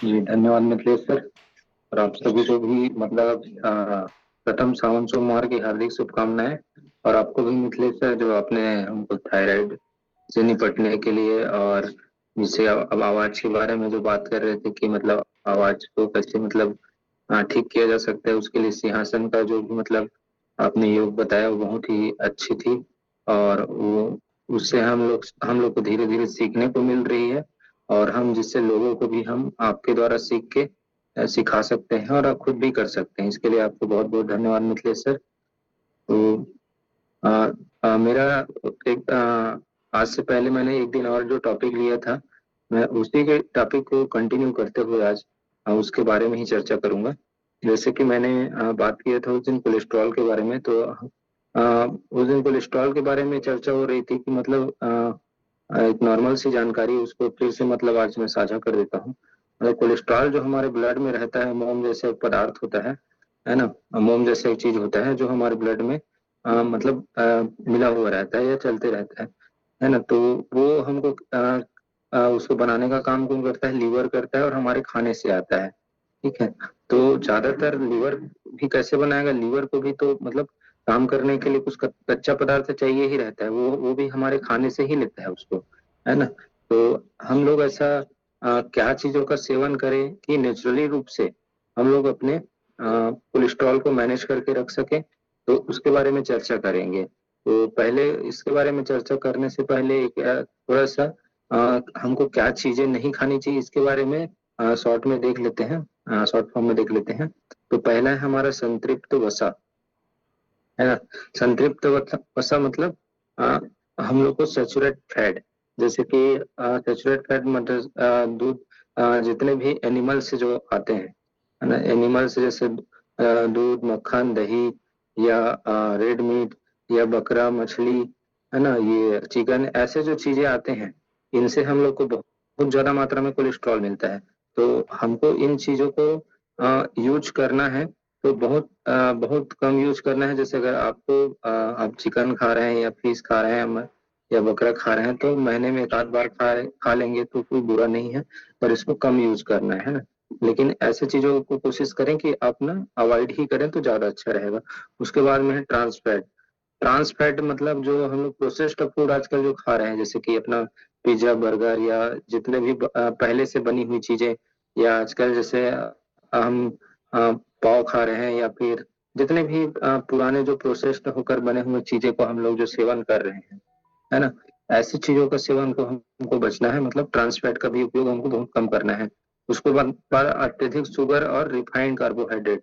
जी धन्यवाद मिथिलेश सर। और आप सभी को भी मतलब प्रथम सावन सोमवार की हार्दिक शुभकामनाएं। और आपको भी मिथिलेश सर, जो आपने हमको थायराइड से निपटने के लिए और जिससे अब आवाज के बारे में जो बात कर रहे थे कि मतलब आवाज को कैसे मतलब ठीक किया जा सकता है, उसके लिए सिंहासन का जो भी मतलब आपने योग बताया वो बहुत ही अच्छी थी। और वो उससे हम लोग को धीरे धीरे सीखने को मिल रही है। और हम जिससे लोगों को भी हम आपके द्वारा सीख के सिखा सकते हैं और आप खुद भी कर सकते हैं। इसके लिए आपको बहुत बहुत धन्यवाद मिथिलेश सर। तो मेरा एक आज से पहले मैंने एक दिन और जो टॉपिक लिया था, मैं उसी के टॉपिक को कंटिन्यू करते हुए आज उसके बारे में ही चर्चा करूंगा। जैसे कि मैंने बात किया था उस दिन कोलेस्ट्रॉल के बारे में, तो उस दिन कोलेस्ट्रॉल के बारे में चर्चा हो रही थी कि मतलब एक नॉर्मल सी जानकारी उसको फिर से मतलब आज मैं साझा कर देता हूँ। मतलब कोलेस्ट्रॉल जो हमारे ब्लड में रहता है, मोम जैसे एक पदार्थ होता है ना। मोम जैसे एक चीज होता है जो हमारे ब्लड में मतलब मिला हुआ रहता है या चलते रहता है ना। तो वो हमको उसको बनाने का काम कौन करता है? लीवर करता है, और हमारे खाने से आता है। ठीक है। तो ज्यादातर लीवर भी कैसे बनाएगा? लीवर को भी तो मतलब काम करने के लिए कुछ कच्चा पदार्थ चाहिए ही रहता है, वो भी हमारे खाने से ही लेता है उसको, है ना। तो हम लोग ऐसा क्या चीजों का सेवन करें कि नेचुरली रूप से हम लोग अपने कोलेस्ट्रॉल को मैनेज करके रख सके, तो उसके बारे में चर्चा करेंगे। तो पहले इसके बारे में चर्चा करने से पहले एक थोड़ा सा हमको क्या चीजें नहीं खानी चाहिए इसके बारे में शॉर्ट में देख लेते हैं, शॉर्ट फॉर्म में देख लेते हैं। तो पहला है हमारा संतृप्त वसा, है ना। संतृप्त वसा मतलब आ, हम लोग को सैचुरेट फैट, जैसे कि सैचुरेट फैट मतलब दूध, जितने भी एनिमल से जो आते हैं, है ना। एनिमल से जैसे दूध, मक्खन, दही, या रेड मीट, या बकरा, मछली, है ना, ये चिकन, ऐसे जो चीजें आते हैं, इनसे हम लोग को बहुत ज्यादा मात्रा में कोलेस्ट्रॉल मिलता है। तो हमको इन चीजों को यूज करना है, तो बहुत कम यूज करना है। जैसे अगर आपको आप चिकन खा रहे हैं या फिश खा रहे हैं या बकरा खा रहे हैं, तो महीने में एक आध बार खा लेंगे तो कोई बुरा नहीं है, पर इसको कम यूज करना है ना। लेकिन ऐसे चीजों को कोशिश करें कि आप ना अवॉइड ही करें तो ज्यादा अच्छा रहेगा। उसके बाद में है ट्रांस फैट। ट्रांस फैट मतलब जो हम लोग प्रोसेस्ड फूड आजकल जो खा रहे हैं, जैसे कि अपना पिज्जा, बर्गर, या जितने भी पहले से बनी हुई चीजें, या आजकल जैसे हम पाव खा रहे हैं, या फिर जितने भी पुराने जो प्रोसेस्ड होकर बने हुए चीजें को हम लोग जो सेवन कर रहे हैं, है ना। ऐसी चीजों का सेवन को हमको बचना है, मतलब ट्रांस फैट का भी उपयोग हमको बहुत कम करना है। उसके बाद अत्यधिक शुगर और रिफाइंड कार्बोहाइड्रेट,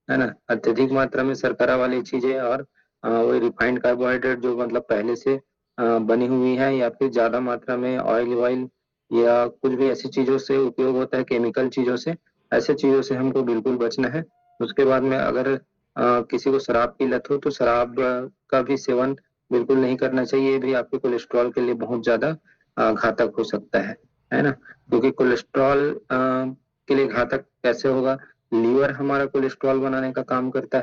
है ना। अत्यधिक मात्रा में शर्करा वाली चीजें और वही रिफाइंड कार्बोहाइड्रेट जो मतलब पहले से बनी हुई है, या फिर ज्यादा मात्रा में ऑयल वॉयल या कुछ भी ऐसी चीजों से उपयोग होता है, केमिकल चीजों से, ऐसे चीजों से हमको बिल्कुल बचना है। उसके बाद में अगर किसी को शराब की लत हो, तो शराब का भी सेवन बिल्कुल नहीं करना चाहिए। ये भी आपके कोलेस्ट्रॉल के लिए बहुत ज्यादा घातक हो सकता है ना। क्योंकि कोलेस्ट्रॉल के लिए घातक कैसे होगा? लीवर हमारा कोलेस्ट्रॉल बनाने का काम करता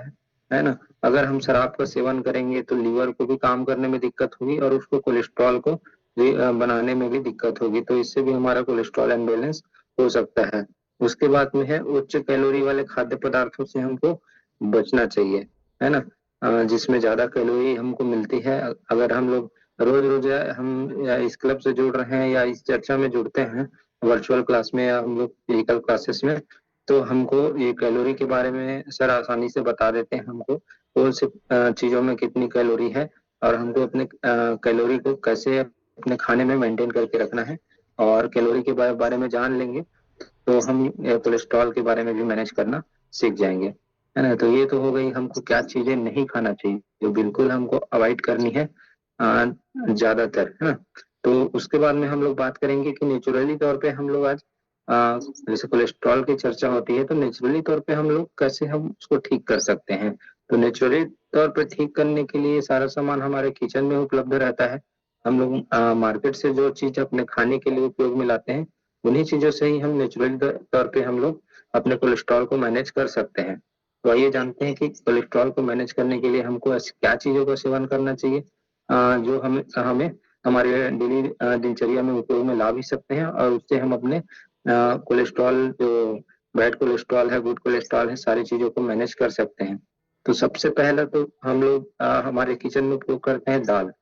है ना। अगर हम शराब का सेवन करेंगे तो लीवर को भी काम करने में दिक्कत होगी, और उसको कोलेस्ट्रॉल को भी बनाने में भी दिक्कत होगी, तो इससे भी हमारा कोलेस्ट्रॉल अनबैलेंस हो सकता है। उसके बाद में है उच्च कैलोरी वाले खाद्य पदार्थों से हमको बचना चाहिए, है ना। जिसमें ज्यादा कैलोरी हमको मिलती है। अगर हम लोग रोज रोज हम या इस क्लब से जुड़ रहे हैं या इस चर्चा में जुड़ते हैं, वर्चुअल क्लास में या हम लोग फिजिकल क्लासेस में, तो हमको ये कैलोरी के बारे में सर आसानी से बता देते हैं हमको कौन सी चीजों में कितनी कैलोरी है, और हमको अपने कैलोरी को कैसे अपने खाने में मेंटेन करके रखना है। और कैलोरी के बारे में जान लेंगे तो हम कोलेस्ट्रॉल के बारे में भी मैनेज करना सीख जाएंगे, है ना। तो ये तो हो गई हमको क्या चीजें नहीं खाना चाहिए, जो बिल्कुल हमको अवॉइड करनी है ज्यादातर, है ना। तो उसके बाद में हम लोग बात करेंगे कि नेचुरली तौर पे हम लोग आज जैसे कोलेस्ट्रॉल की चर्चा होती है, तो नेचुरली तौर पे हम लोग कैसे हम उसको ठीक कर सकते हैं। तो नेचुरली तौर पे ठीक करने के लिए सारा सामान हमारे किचन में उपलब्ध रहता है। हम लोग मार्केट से जो चीज अपने खाने के लिए उपयोग में लाते हैं, उन्हीं चीजों से ही हम नेचुरली तौर पे हम लोग अपने कोलेस्ट्रॉल को मैनेज कर सकते हैं। तो आइए जानते हैं कि कोलेस्ट्रॉल को मैनेज करने के लिए हमको ऐसी क्या चीजों का सेवन करना चाहिए जो हमें हमें हमारे डेली दिनचर्या में उपयोग में ला भी सकते हैं, और उससे हम अपने कोलेस्ट्रॉल जो बैड कोलेस्ट्रॉल है, गुड कोलेस्ट्रॉल है, सारी चीजों को मैनेज कर सकते हैं। तो सबसे पहला तो हम लोग हमारे किचन में उपयोग करते हैं दाल।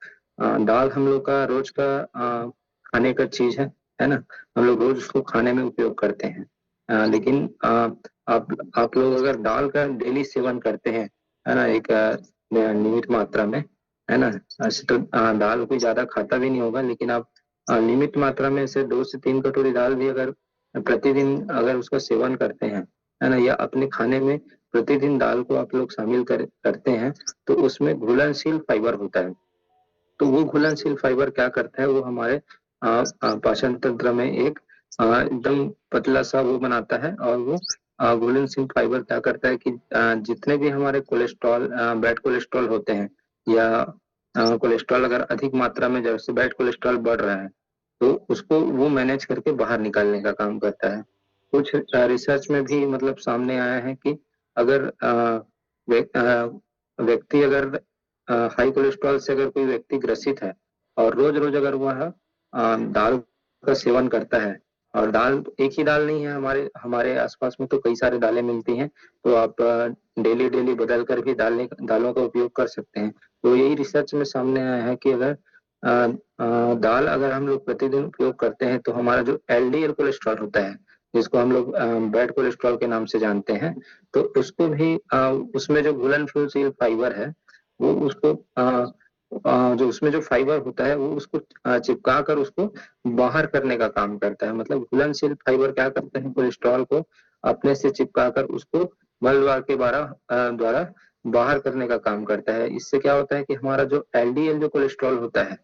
दाल हम लोग का रोज का खाने का चीज है ना। हम लोग रोज उसको खाने में उपयोग करते हैं। लेकिन आप लोग अगर दाल का डेली सेवन करते हैं, है ना, एक नियमित मात्रा में, है ना। ऐसे तो दाल कोई ज्यादा खाता भी नहीं होगा, लेकिन आप नियमित मात्रा में से 2 से 3 कटोरी दाल भी अगर प्रतिदिन अगर उसका सेवन करते हैं, है ना, या अपने खाने में प्रतिदिन दाल को आप लोग शामिल करते हैं, तो उसमें घुलनशील फाइबर होता है। तो वो घुलनशील फाइबर क्या करता है, वो हमारे पाचन तंत्र में एक एकदम पतला सा वो बनाता है। और वो घुलनशील फाइबर क्या करता है कि जितने भी हमारे कोलेस्ट्रॉल, बैड कोलेस्ट्रॉल होते हैं, या कोलेस्ट्रॉल अगर अधिक मात्रा में जैसे बैड कोलेस्ट्रॉल बढ़ रहा है, तो उसको वो मैनेज करके बाहर निकालने का काम करता है। कुछ रिसर्च में भी मतलब सामने आया है कि अगर व्यक्ति अगर हाई कोलेस्ट्रॉल से अगर कोई व्यक्ति ग्रसित है, और रोज रोज अगर वह दाल का सेवन करता है, और दाल एक ही दाल नहीं है, हमारे हमारे आसपास में तो कई सारे दालें मिलती हैं, तो आप डेली डेली बदल कर भी दालों का उपयोग कर सकते हैं। तो यही रिसर्च में सामने आया है कि अगर दाल अगर हम लोग प्रतिदिन उपयोग करते हैं, तो हमारा जो एलडीएल कोलेस्ट्रॉल होता है, जिसको हम लोग बैड कोलेस्ट्रॉल के नाम से जानते हैं, तो उसको भी उसमें जो घुलनशील फाइबर है, वो उसको जो उसमें जो फाइबर होता है, वो उसको चिपका कर उसको बाहर करने का काम करता है। मतलब घुलनशील फाइबर क्या करते हैं, कोलेस्ट्रॉल को अपने से चिपका कर उसको मलद्वार के द्वारा बाहर करने का काम करता है। इससे क्या होता है कि हमारा जो एलडीएल जो कोलेस्ट्रॉल होता है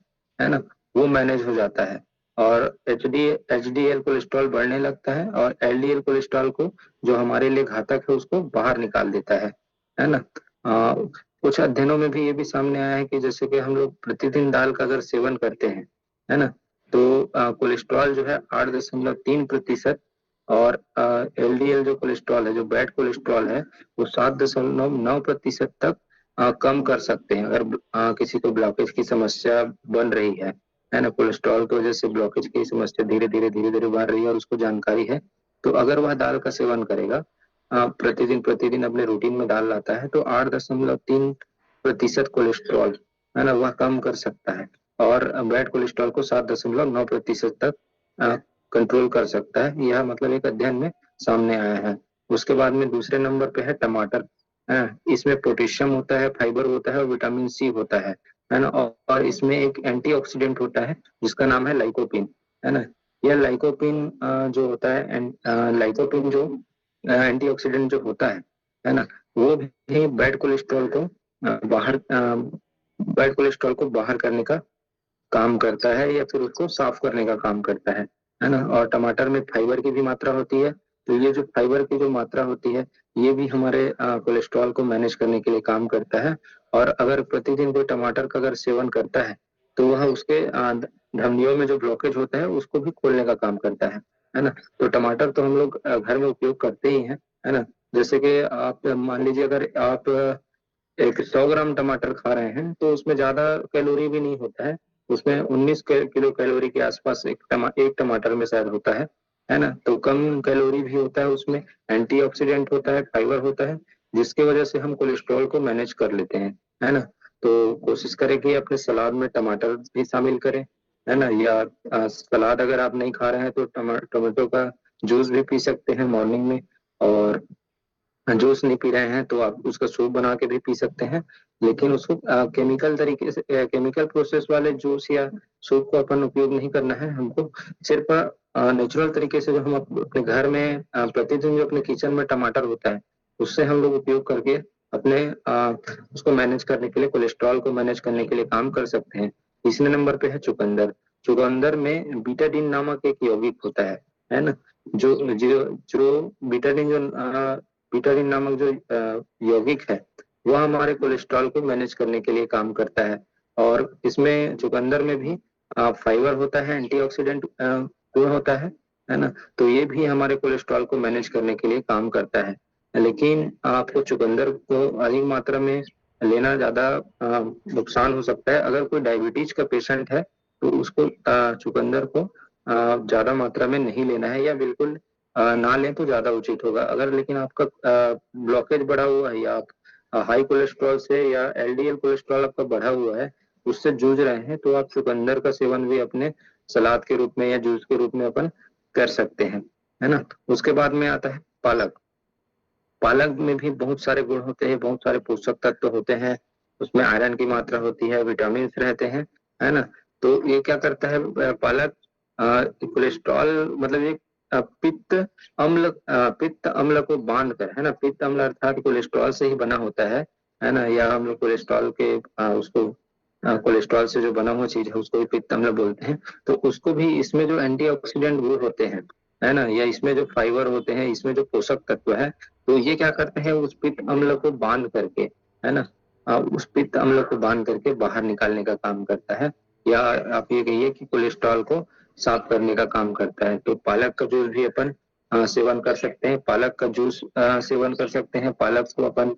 ना, वो मैनेज हो जाता है, और एचडीएल कोलेस्ट्रॉल बढ़ने लगता है, और एलडीएल कोलेस्ट्रॉल को जो हमारे लिए घातक है उसको बाहर निकाल देता है ना। कुछ अध्ययनों में भी ये भी सामने आया है कि जैसे कि हम लोग प्रतिदिन दाल का अगर सेवन करते हैं, है ना, तो कोलेस्ट्रॉल जो है 8.3%, और एलडीएल जो कोलेस्ट्रॉल है, जो बैड कोलेस्ट्रॉल है, वो 7.9% तक कम कर सकते हैं, अगर किसी को ब्लॉकेज की समस्या बन रही है ना। कोलेस्ट्रॉल की वजह से ब्लॉकेज की समस्या धीरे धीरे बढ़ रही है, और उसको जानकारी है, तो अगर वह दाल का सेवन करेगा, प्रतिदिन प्रतिदिन अपने रूटीन में दाल लाता है, तो 8.3% कोलेस्ट्रॉल, है ना, वह कम कर सकता है, और बैड कोलेस्ट्रॉल को 7.9% तक कंट्रोल कर सकता है। यह मतलब एक अध्ययन में सामने आया है। उसके बाद में दूसरे नंबर पे है टमाटर। इसमें पोटेशियम होता है, फाइबर होता है, और विटामिन सी होता है ना। और इसमें एक एंटीऑक्सीडेंट होता है जिसका नाम है लाइकोपिन, है ना। यह लाइकोपिन जो होता है, लाइकोपिन जो एंटीऑक्सीडेंट जो होता है ना, वो भी बैड कोलेस्ट्रॉल को बाहर करने का काम करता है, या फिर उसको साफ करने का काम करता है ना। और टमाटर में फाइबर की भी मात्रा होती है, तो ये जो फाइबर की जो मात्रा होती है, ये भी हमारे कोलेस्ट्रॉल को मैनेज करने के लिए काम करता है। और अगर प्रतिदिन कोई टमाटर का अगर सेवन करता है, तो वह उसके धमनियों में जो ब्लॉकेज होता है उसको भी खोलने का काम करता है ना। तो टमाटर तो हम लोग घर में उपयोग करते ही हैं, है ना। जैसे कि आप मान लीजिए, अगर आप एक 100 ग्राम टमाटर खा रहे हैं, तो उसमें ज्यादा कैलोरी भी नहीं होता है। उसमें 19 किलो कैलोरी के आसपास एक टमाटर में शायद होता है ना। तो कम कैलोरी भी होता है उसमें, एंटीऑक्सीडेंट होता है, फाइबर होता है, जिसकी वजह से हम कोलेस्ट्रॉल को मैनेज कर लेते हैं, है ना। तो कोशिश करें कि अपने सलाद में टमाटर भी शामिल करें, है ना। या सलाद अगर आप नहीं खा रहे हैं, तो टमाटो का जूस भी पी सकते हैं मॉर्निंग में। और जूस नहीं पी रहे हैं, तो आप उसका सूप बना के भी पी सकते हैं। लेकिन उसको केमिकल तरीके से, केमिकल प्रोसेस वाले जूस या सूप को अपन उपयोग नहीं करना है हमको। सिर्फ नेचुरल तरीके से जो हम अपने घर में प्रतिदिन जो अपने किचन में टमाटर होता है, उससे हम लोग उपयोग करके अपने उसको मैनेज करने के लिए, कोलेस्ट्रॉल को मैनेज करने के लिए काम कर सकते हैं। तीसरे नंबर पे है चुकंदर। चुकंदर में बीटाडीन नामक एक यौगिक होता है ना। जो जो जो बीटाडीन नामक जो यौगिक है, वह हमारे कोलेस्ट्रॉल को मैनेज करने के लिए काम करता है। और इसमें चुकंदर में भी फाइबर होता है, एंटीऑक्सीडेंट गुण होता है ना। तो ये भी हमारे कोलेस्ट्रॉल को मैनेज करने के लिए काम करता है। लेकिन आपको चुकंदर को अधिक मात्रा में लेना ज्यादा नुकसान हो सकता है। अगर कोई डायबिटीज का पेशेंट है, तो उसको चुकंदर को ज्यादा मात्रा में नहीं लेना है, या बिल्कुल ना लें तो ज्यादा उचित होगा। अगर लेकिन आपका ब्लॉकेज बढ़ा हुआ है या आप हाई कोलेस्ट्रॉल से या एलडीएल कोलेस्ट्रॉल आपका बढ़ा हुआ है, उससे जूझ रहे हैं, तो आप चुकंदर का सेवन भी अपने सलाद के रूप में या जूस के रूप में अपन कर सकते हैं, है ना। उसके बाद में आता है पालक। पालक में भी बहुत सारे गुण होते हैं, बहुत सारे पोषक तत्व होते हैं, उसमें आयरन की मात्रा होती है, विटामिन रहते हैं, है ना। तो ये क्या करता है पालक, कोलेस्ट्रॉल मतलब ये पित्त अम्ल, पित्त अम्ल को बांध कर, है ना, पित्त अम्ल अर्थात कोलेस्ट्रॉल से ही बना होता है ना, या हम लोग कोलेस्ट्रॉल के उसको कोलेस्ट्रॉल से जो बना हुआ चीज है उसको भी पित्त अम्ल बोलते हैं। तो उसको भी, इसमें जो एंटीऑक्सीडेंट गुण होते हैं, है ना, या इसमें जो फाइबर होते हैं, इसमें जो पोषक तत्व है, तो ये क्या करते हैं उस पित्त अम्ल को बांध करके, है ना, उस पित्त अम्ल को बांध करके बाहर निकालने का काम करता है, या आप ये कहिए कि कोलेस्ट्रॉल को साफ करने का काम करता है। तो पालक का जूस भी अपन सेवन कर सकते हैं, पालक का जूस सेवन कर सकते हैं, पालक को अपन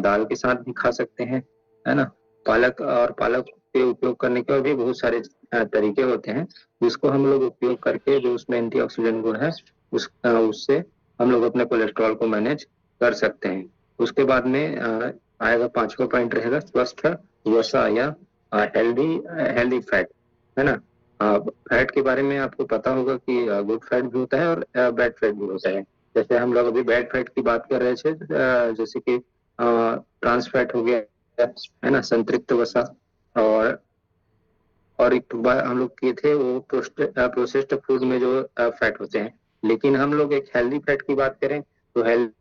दाल के साथ भी खा सकते हैं, है ना। पालक और पालक के उपयोग करने के और भी बहुत सारे तरीके होते हैं, जिसको हम लोग उपयोग करके जो उसमें एंटीऑक्सीडेंट गुण है उससे हम लोग अपने कोलेस्ट्रॉल को मैनेज कर सकते हैं। उसके बाद में आएगा पांचवा पॉइंट रहेगा स्वस्थ वसा या हेल्दी हेल्दी फैट, है ना। फैट के बारे में आपको पता होगा कि गुड फैट भी होता है और बैड फैट भी होता है। जैसे हम लोग अभी बैड फैट की बात कर रहे थे, जैसे कि ट्रांस फैट हो गया, है ना, संतृप्त वसा, और एक बार हम लोग किए थे वो प्रोसेस्ड फूड में जो फैट होते हैं। लेकिन हम लोग एक हेल्दी फैट की बात करें तो हेल्दी